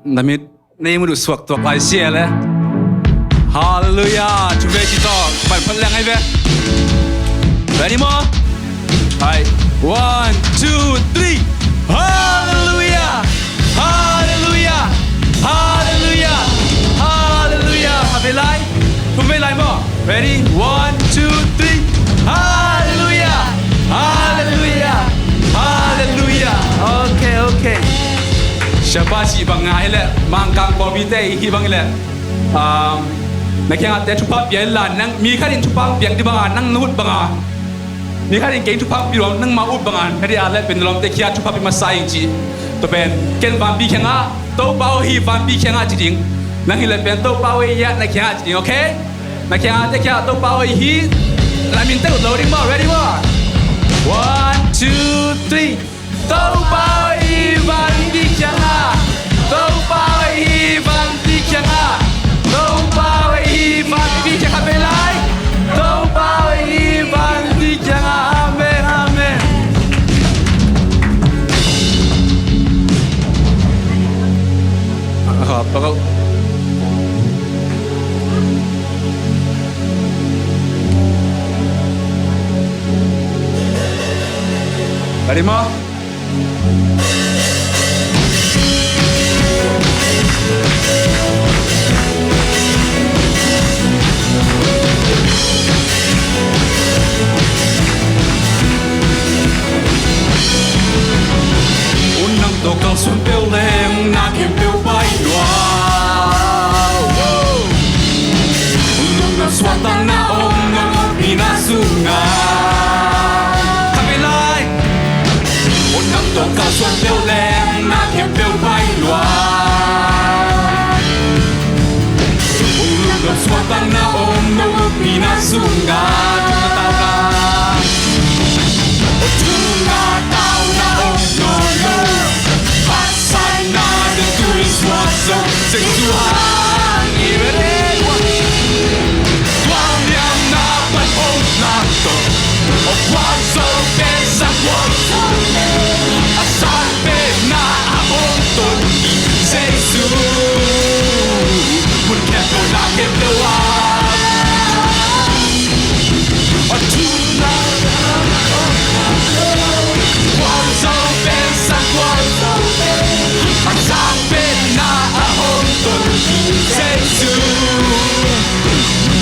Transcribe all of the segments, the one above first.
damit name du swak to ai sia le hallelujah chu ve chi to pai phal lang ai ve ready mo hai 1 2 3 hallelujah hallelujah hallelujah hallelujah have lai tu ve lai mo ready 1 2 3 hallelujah hallelujah hallelujah okay Shabasi bangai le mangkang komite hi bang le nak yang ate chupa biela nang mi kharin chupa biang di banga nang nut banga mi kharin ke chupa bi rom nang maut banga hadi ale pen lom te khia chupa bi masai ji to ben ken bam bi khenga to pau hi bam bi khenga ji ding nang hi le pen to pau ya nak khenga ji ding okay nak yang ate khia to pau hi la min te loading more ready one 1 2 3 to pau hi bam bi khenga to pau hi bam bi khenga to pau hi bam bi khenga be lai to pau hi bam bi khenga amen amen apa kau Ready mo Unang tokang sumpil leng nakin piu pai dua Unang naswatang na ong ng pinasunga Kabilay Unang tokang sumpil leng nakin piu pai dua Unang naswatang na ong ng pinasunga Tungatao na ong lolo Pasay na the tourist waso Seksuhan ibig Tuang yang napan ong nato O waso pesa waso Asabi na akong toni Sesu Mungkin ko nakit lawag O tunatao Waso pesa waso Asabi na akong toni Sesu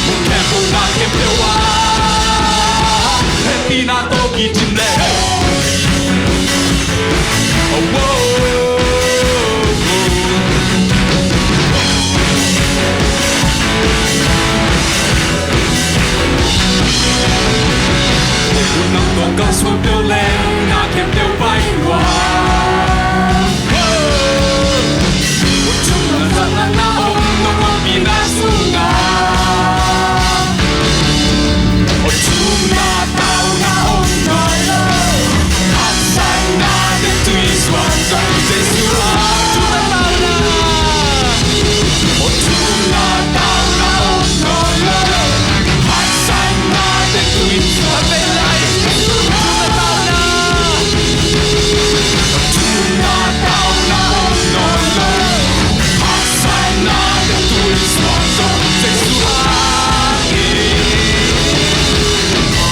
Mungkin ko nakit lawag Hindi na to kitimle Oh whoa Unang tongkang sumpil leng nakin piu pai dua Tunatao na ong ng pinasunga O tunatao na ong lolo Pasay na the twist waso Sesuhan Tunatao na O tunatao na ong lolo Pasay na the twist waso Tunatao na Tunatao na ong lolo Pasay na the twist waso Sesuhan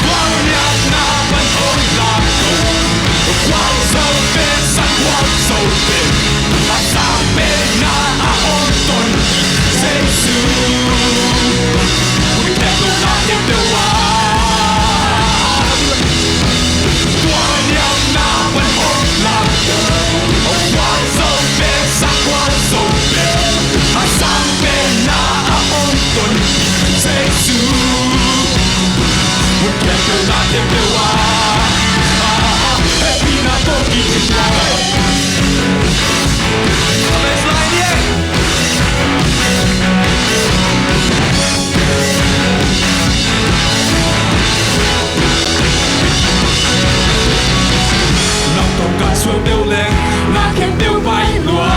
Wanyak na panong lako Waso pesa waso pin Asabi na akong toni Sesu Ulikeko natin dewa Wanyak na panong lako Waso pesa waso pin Asabi na akong toni Sesu Ulikeko natin dewa Happy na to kitin Baseline yeah Nang tongkat suam tiêu lên Na kem tiêu bay lua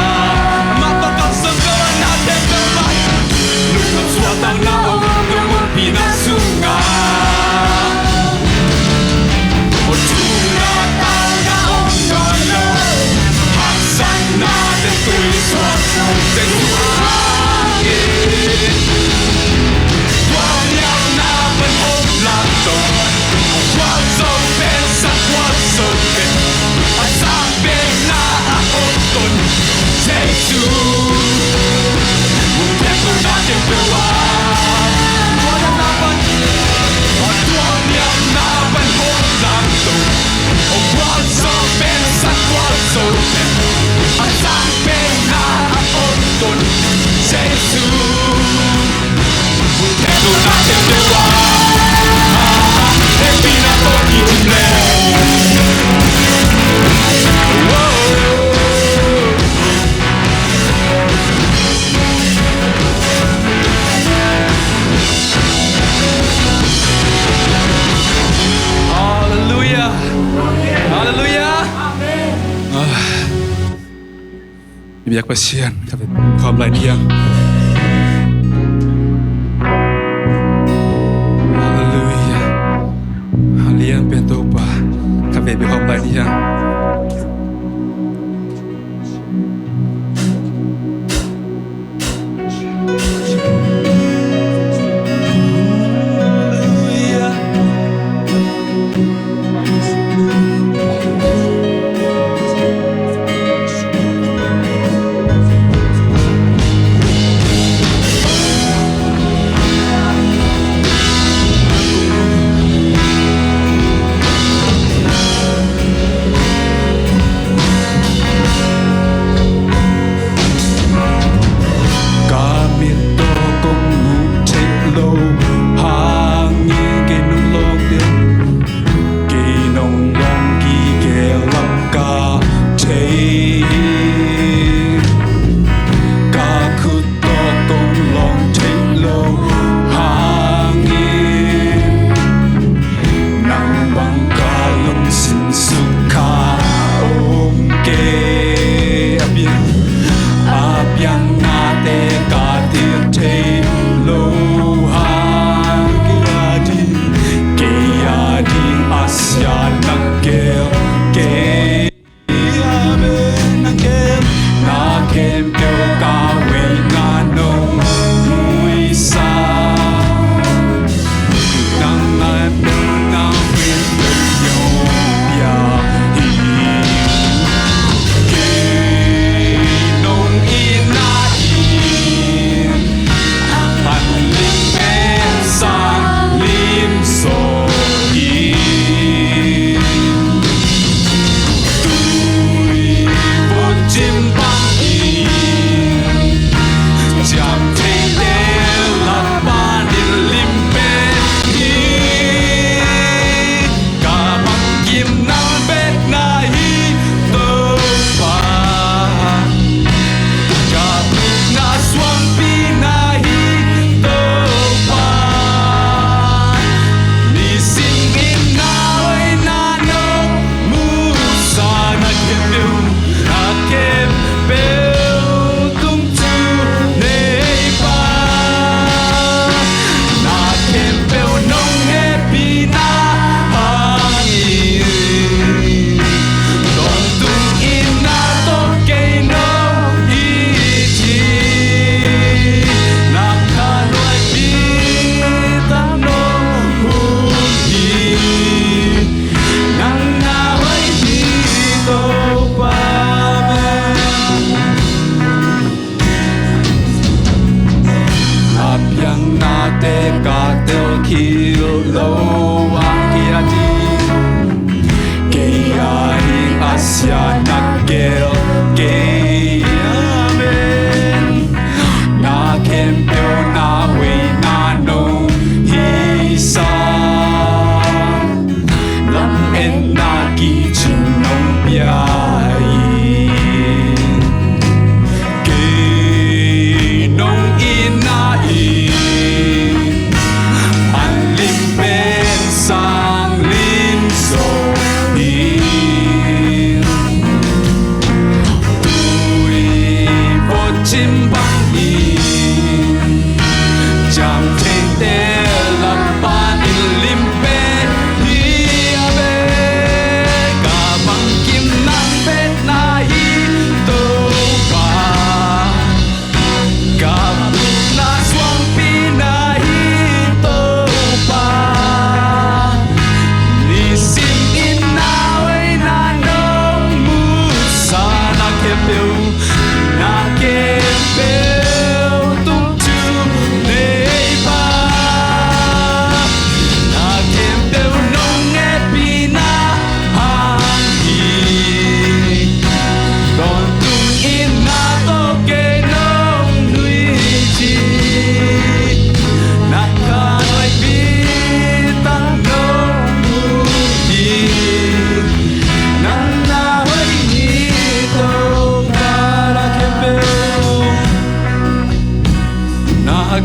Ma tongkat senggawa na tem tiêu bay Nukam suatang na ong Nung pinasunga Biar pasien, tapi kau mulai diam. Haleluya. Halian pentoba, tapi biar kau mulai diam.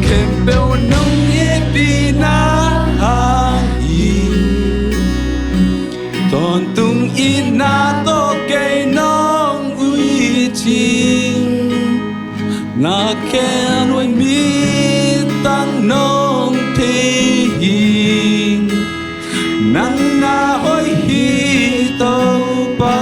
kem beo nong ye pi na hi ton tung in na to ke nong ui chi na ken oi mi tang nong te hi nang na hoi hi to pa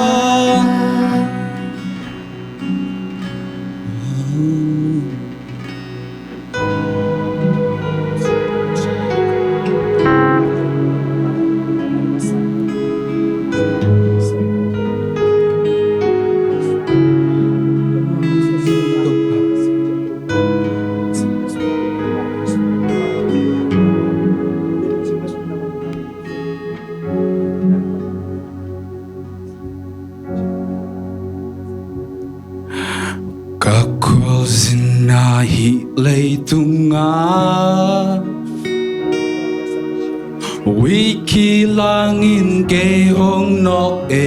hi lei tunga wiki langin ke hong nok e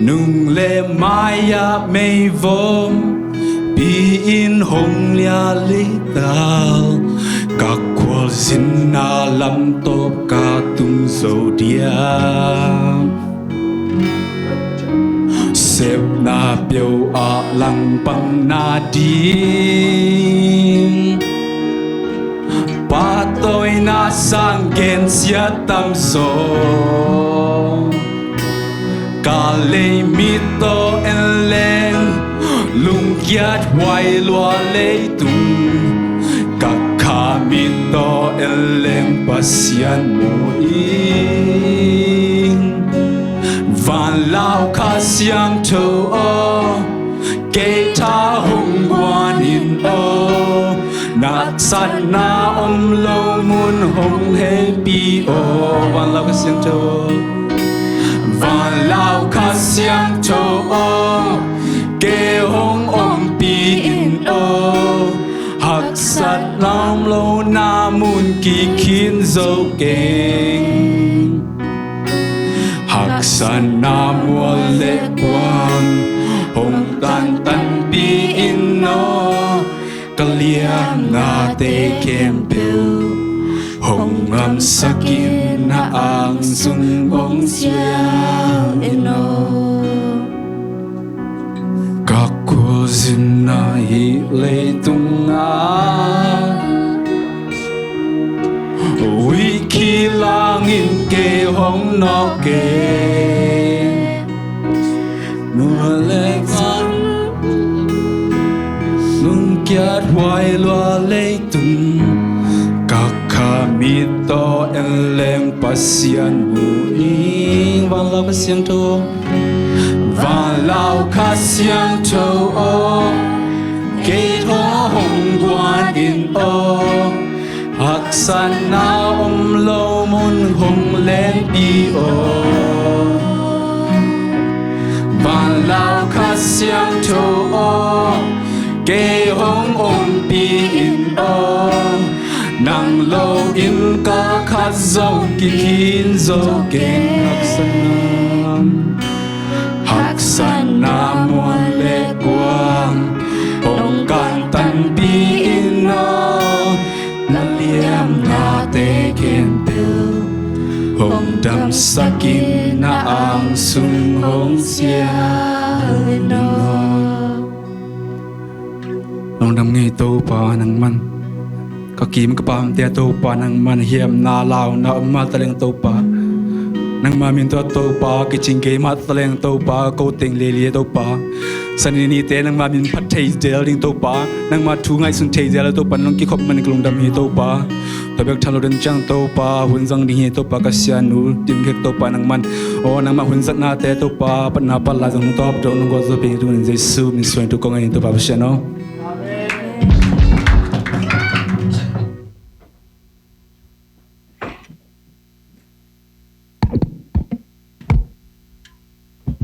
nung le maya mei vom pi in hong lia li dal ka kwal sin na lam top ka tung zodiac sếp na biểu ở lăng bằng na đi ba tôi na sang gen sia tâm so cả lê mi to en len lung kiat hoài loa lê tung cả kha mi to en len pasian mo van lao kha siang to o ke ta hung quan in o nat sat na lo mun hong he pi o van lao kha siang to van lao kha siang to o ke hong pi in o hak sat lam lo na mun ki kin zo keng hak san na mua lệ quang hồng tan tan pi in no kaliam na te kem piu hồng ngam sakin na ang sung bong sia in no các cô zin na hi lệ tung a wiki langin ke hong no ke mùa lệ văn lung kiat hoài loa lệ tung các kha mi to en leng pasian mu ing van lao ka siang to van lao ka siang to o ke tho hong quan in o hak san na lo mun hong len pi o van lao kha siang to o ke hong pi in o nang lo in ka kha zo ki kin zo ke hak san na mon le quang hong kan tan pi in o liam na te ken piu hong dam sakin na ang sung hong sia no nong dam ngi to pa nang man ka kim ka pam te to pa nang man hiam na lao na ma taleng to pa nang ma min to pa ki ching ke ma taleng to pa ko teng le le to paสันนิษฐานนังมาบินพัดเทเจลลิงโตปานังมาทูไงสุนเทเจลโตปาน้องกิขบมันกลงดำฮีโตปาตบเบกทะลุเดินจังโตปาหุ่นจังดีฮีโตปากษานูดิมเกกโตปานังมันโอ้นังมาหุ่นจักนาเตโตปาปัญหาปัลลาจังโตปโดนงกอซเปดูนิเจซูมิสวนตุกงไงโตปาเชนอ